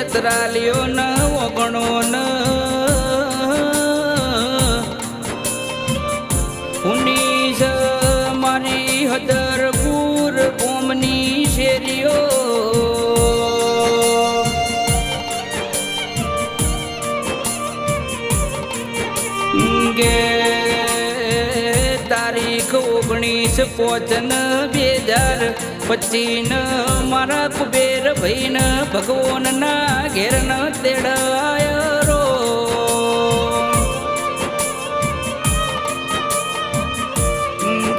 સતરાલિયો ન ઓગણો ન ઉનીસ મારી હદરપુર કોમની શેરીઓ ગે તારીખ 19/5/2025 મારા કુબેર ભાઈ ન ભગવાન ના ઘેર ન તેડાયો રો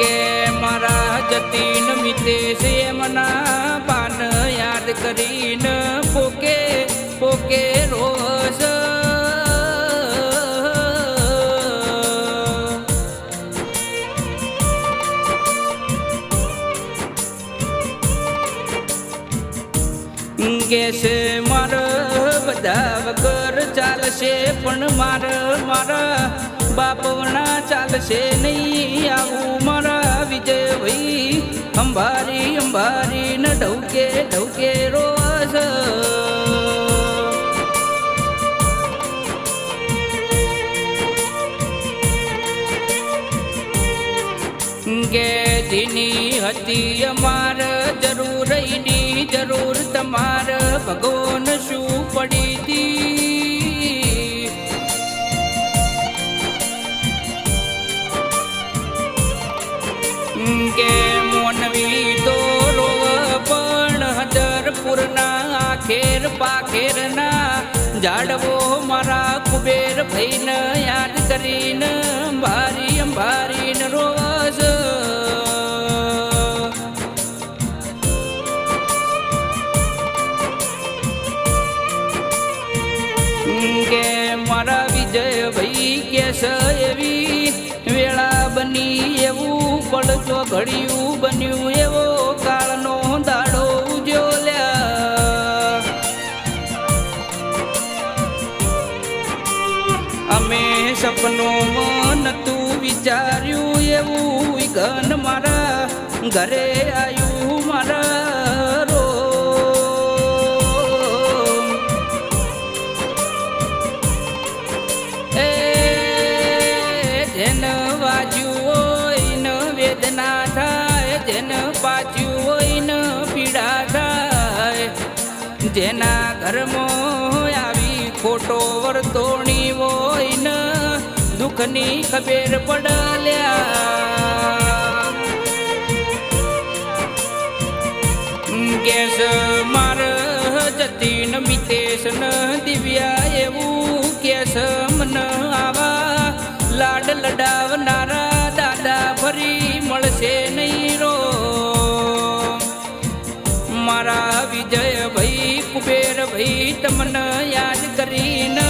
ગે મારા જતીન મિતેશ એમના પાન યાદ કરીને પોકે પોકે રોસ કેસે મારા બધા વગર ચાલશે પણ મારા બાપવણા ચાલશે નહીં આવું મારા વિજયભાઈ અંબારી અંબારી ન ઢવકે ઢવકે રોસ કે જેની હતી અમાર જરૂર એની જરૂર તમાર ભગવાન શું પડી હતી કે મોનવી તો રોવ પણ હદરપુરના આખેર પાખેરના ઝાડવો મારા કુબેર ભાઈને યાદ કરીને અંબારી અંબારી ન રોસ કે મારા વિજયભાઈ કેસ એવી વેળા બની એવું પડજો ઘડિયું બન્યું એવો કાળનો દાડો ઉજ્યો લ્યા અમે સપનોમાં નતું વિચાર્યું એવું ઘન મારા ઘરે આવ્યું મારા રો જેન વાજ્યું હોય ન વેદના થાય જેન પાચ્યું હોય ન પીડા થાય જેના ઘરમાં આવી ખોટો વર્તોણી હોય ન દુઃખની ખબર પડલ્યા કેસ માર જતીન મિતેશ ન દિવ્યા એવું કેસ મન આવા લાડ લડાવનારા દાદા ફરી મળશે નહીં રો મારા વિજય ભાઈ કુબેર ભાઈ તમને યાદ કરીને